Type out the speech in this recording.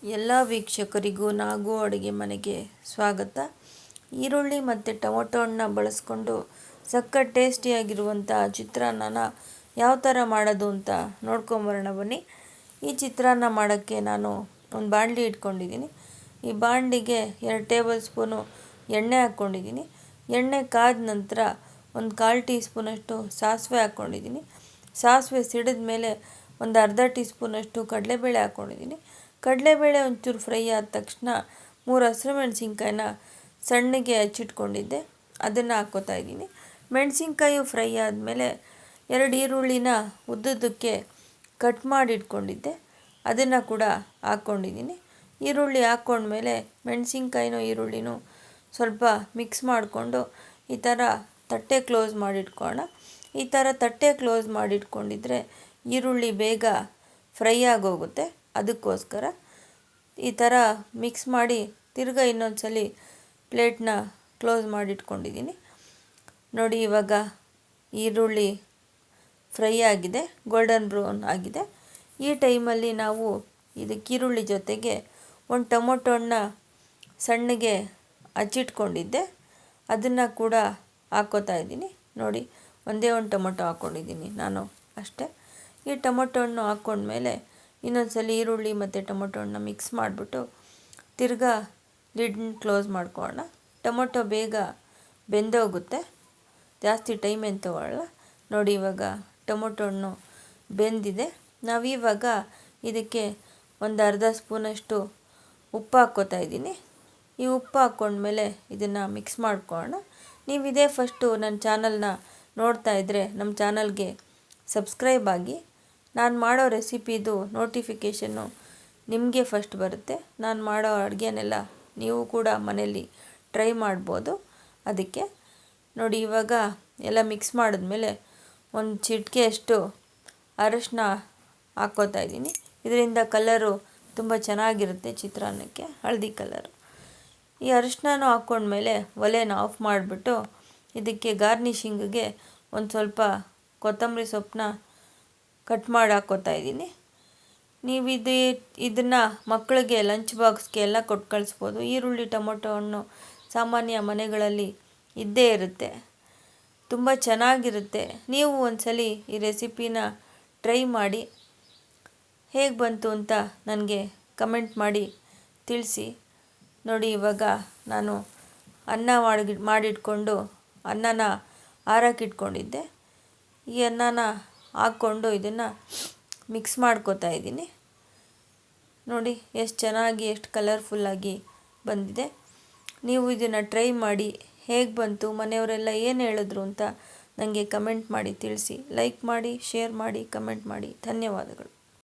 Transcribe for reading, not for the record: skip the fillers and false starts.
ಎಲ್ಲ ವೀಕ್ಷಕರಿಗೂ ನಾಗು ಅಡುಗೆ ಮನೆಗೆ ಸ್ವಾಗತ. ಈರುಳ್ಳಿ ಮತ್ತು ಟೊಮೊಟೊ ಹಣ್ಣನ್ನ ಬಳಸ್ಕೊಂಡು ಸಖತ್ ಟೇಸ್ಟಿಯಾಗಿರುವಂಥ ಚಿತ್ರಾನ್ನನ ಯಾವ ಥರ ಮಾಡೋದು ಅಂತ ನೋಡ್ಕೊಂಬರೋಣ ಬನ್ನಿ. ಈ ಚಿತ್ರಾನ್ನ ಮಾಡೋಕ್ಕೆ ನಾನು ಒಂದು ಬಾಣಲಿ ಇಟ್ಕೊಂಡಿದ್ದೀನಿ. ಈ ಬಾಣಲಿಗೆ 2 ಟೇಬಲ್ ಸ್ಪೂನು ಎಣ್ಣೆ ಹಾಕ್ಕೊಂಡಿದ್ದೀನಿ. ಎಣ್ಣೆ ಕಾದ ನಂತರ ಒಂದು 1/4 ಟೀ ಸ್ಪೂನಷ್ಟು ಸಾಸಿವೆ ಹಾಕ್ಕೊಂಡಿದ್ದೀನಿ. ಸಾಸಿವೆ ಸಿಡಿದ ಮೇಲೆ ಒಂದು ಅರ್ಧ ಟೀ ಸ್ಪೂನಷ್ಟು ಕಡಲೆಬೇಳೆ ಹಾಕ್ಕೊಂಡಿದ್ದೀನಿ. ಕಡಲೆಬೇಳೆ ಒಂಚೂರು ಫ್ರೈ ಆದ ತಕ್ಷಣ 3 ಹಸಿರುಮೆಣಸಿನ್ಕಾಯಿನ ಸಣ್ಣಗೆ ಹಚ್ಚಿಟ್ಕೊಂಡಿದ್ದೆ, ಅದನ್ನು ಹಾಕ್ಕೋತಾ ಇದ್ದೀನಿ. ಮೆಣಸಿನ್ಕಾಯಿ ಫ್ರೈ ಆದಮೇಲೆ 2 ಈರುಳ್ಳಿನ ಉದ್ದುದ್ದಕ್ಕೆ ಕಟ್ ಮಾಡಿ ಇಟ್ಕೊಂಡಿದ್ದೆ, ಅದನ್ನು ಕೂಡ ಹಾಕ್ಕೊಂಡಿದ್ದೀನಿ. ಈರುಳ್ಳಿ ಹಾಕ್ಕೊಂಡ್ಮೇಲೆ ಮೆಣಸಿನ್ಕಾಯಿನೂ ಈರುಳ್ಳಿನೂ ಸ್ವಲ್ಪ ಮಿಕ್ಸ್ ಮಾಡಿಕೊಂಡು ಈ ಥರ ತಟ್ಟೆ ಕ್ಲೋಸ್ ಮಾಡಿಟ್ಕೊಳ್ಳೋಣ. ಈ ಥರ ತಟ್ಟೆ ಕ್ಲೋಸ್ ಮಾಡಿಟ್ಕೊಂಡಿದ್ರೆ ಈರುಳ್ಳಿ ಬೇಗ ಫ್ರೈ ಆಗೋಗುತ್ತೆ. ಅದಕ್ಕೋಸ್ಕರ ಈ ಥರ ಮಿಕ್ಸ್ ಮಾಡಿ ತಿರ್ಗಾ ಇನ್ನೊಂದು ಸಲ ಪ್ಲೇಟ್ನ ಕ್ಲೋಸ್ ಮಾಡಿಟ್ಕೊಂಡಿದ್ದೀನಿ. ನೋಡಿ, ಇವಾಗ ಈರುಳ್ಳಿ ಫ್ರೈ ಆಗಿದೆ, ಗೋಲ್ಡನ್ ಬ್ರೌನ್ ಆಗಿದೆ. ಈ ಟೈಮಲ್ಲಿ ನಾವು ಇದಕ್ಕೆ ಈರುಳ್ಳಿ ಜೊತೆಗೆ ಒಂದು ಟೊಮೊಟೊ ಹಣ್ಣ ಸಣ್ಣಗೆ ಹಚ್ಚಿಟ್ಕೊಂಡಿದ್ದೆ, ಅದನ್ನು ಕೂಡ ಹಾಕ್ಕೋತಾ ಇದ್ದೀನಿ. ನೋಡಿ, ಒಂದೇ ಒಂದು ಟೊಮೊಟೊ ಹಾಕ್ಕೊಂಡಿದ್ದೀನಿ ನಾನು ಅಷ್ಟೇ. ಈ ಟೊಮೊಟೊ ಹಣ್ಣು ಹಾಕ್ಕೊಂಡ್ಮೇಲೆ ಇನ್ನೊಂದು ಸಲ ಈರುಳ್ಳಿ ಮತ್ತು ಟೊಮೊಟೊ ಹಣ್ಣನ್ನ ಮಿಕ್ಸ್ ಮಾಡಿಬಿಟ್ಟು ತಿರ್ಗಾ ಲಿಡ್ನ ಕ್ಲೋಸ್ ಮಾಡ್ಕೊಳ್ಳೋಣ. ಟೊಮೊಟೊ ಬೇಗ ಬೆಂದೋಗುತ್ತೆ, ಜಾಸ್ತಿ ಟೈಮ್ ಏನು ತೊಗೊಳ್ಳಲ್ಲ. ನೋಡಿ, ಇವಾಗ ಟೊಮೊಟೊ ಹಣ್ಣು ಬೆಂದಿದೆ. ನಾವಿವಾಗ ಇದಕ್ಕೆ ಒಂದು ಅರ್ಧ ಸ್ಪೂನಷ್ಟು ಉಪ್ಪು ಹಾಕ್ಕೋತಾ ಇದ್ದೀನಿ. ಈ ಉಪ್ಪು ಹಾಕ್ಕೊಂಡ್ಮೇಲೆ ಇದನ್ನು ಮಿಕ್ಸ್ ಮಾಡ್ಕೊಳ್ಳೋಣ. ನೀವು ಇದೇ ಫಸ್ಟು ನನ್ನ ಚಾನಲ್ನ ನೋಡ್ತಾ ಇದ್ದರೆ ನಮ್ಮ ಚಾನಲ್ಗೆ ಸಬ್ಸ್ಕ್ರೈಬ್ ಆಗಿ. ನಾನು ಮಾಡೋ ರೆಸಿಪಿದು ನೋಟಿಫಿಕೇಷನ್ನು ನಿಮಗೆ ಫಸ್ಟ್ ಬರುತ್ತೆ. ನಾನು ಮಾಡೋ ಅಡುಗೆನೆಲ್ಲ ನೀವು ಕೂಡ ಮನೇಲಿ ಟ್ರೈ ಮಾಡ್ಬೋದು. ಅದಕ್ಕೆ ನೋಡಿ, ಇವಾಗ ಎಲ್ಲ ಮಿಕ್ಸ್ ಮಾಡಿದ್ಮೇಲೆ ಒಂದು ಚಿಟಿಕೆಯಷ್ಟು ಅರಶಿನ ಹಾಕ್ಕೋತಾ ಇದ್ದೀನಿ. ಇದರಿಂದ ಕಲರು ತುಂಬ ಚೆನ್ನಾಗಿರುತ್ತೆ ಚಿತ್ರಾನ್ನಕ್ಕೆ, ಹಳದಿ ಕಲರು. ಈ ಅರಶಿನನೂ ಹಾಕ್ಕೊಂಡ್ಮೇಲೆ ಒಲೆನ ಆಫ್ ಮಾಡಿಬಿಟ್ಟು ಇದಕ್ಕೆ ಗಾರ್ನಿಷಿಂಗಿಗೆ ಒಂದು ಸ್ವಲ್ಪ ಕೊತ್ತಂಬರಿ ಸೊಪ್ಪನ್ನ ಕಟ್ ಮಾಡಿ ಹಾಕ್ಕೋತಾ ಇದ್ದೀನಿ. ನೀವು ಇದನ್ನು ಮಕ್ಕಳಿಗೆ ಲಂಚ್ ಬಾಕ್ಸ್ಗೆ ಎಲ್ಲ ಕೊಟ್ಟು ಕಳಿಸ್ಬೋದು. ಈರುಳ್ಳಿ ಟೊಮೊಟೊ ಹಣ್ಣು ಸಾಮಾನ್ಯ ಮನೆಗಳಲ್ಲಿ ಇದ್ದೇ ಇರುತ್ತೆ, ತುಂಬ ಚೆನ್ನಾಗಿರುತ್ತೆ. ನೀವು ಒಂದ್ಸಲಿ ಈ ರೆಸಿಪಿನ ಟ್ರೈ ಮಾಡಿ, ಹೇಗೆ ಬಂತು ಅಂತ ನನಗೆ ಕಮೆಂಟ್ ಮಾಡಿ ತಿಳಿಸಿ. ನೋಡಿ, ಇವಾಗ ನಾನು ಅನ್ನ ಮಾಡಿಟ್ಕೊಂಡು ಅನ್ನನ ಆರಕ್ಕಿಟ್ಕೊಂಡಿದ್ದೆ. ಈ ಅನ್ನನ ಹಾಕ್ಕೊಂಡು ಇದನ್ನು ಮಿಕ್ಸ್ ಮಾಡ್ಕೋತಾ ಇದ್ದೀನಿ. ನೋಡಿ, ಎಷ್ಟು ಚೆನ್ನಾಗಿ, ಎಷ್ಟು ಕಲರ್ಫುಲ್ಲಾಗಿ ಬಂದಿದೆ. ನೀವು ಇದನ್ನು ಟ್ರೈ ಮಾಡಿ, ಹೇಗೆ ಬಂತು, ಮನೆಯವರೆಲ್ಲ ಏನು ಹೇಳಿದ್ರು ಅಂತ ನನಗೆ ಕಮೆಂಟ್ ಮಾಡಿ ತಿಳಿಸಿ. ಲೈಕ್ ಮಾಡಿ, ಶೇರ್ ಮಾಡಿ, ಕಮೆಂಟ್ ಮಾಡಿ. ಧನ್ಯವಾದಗಳು.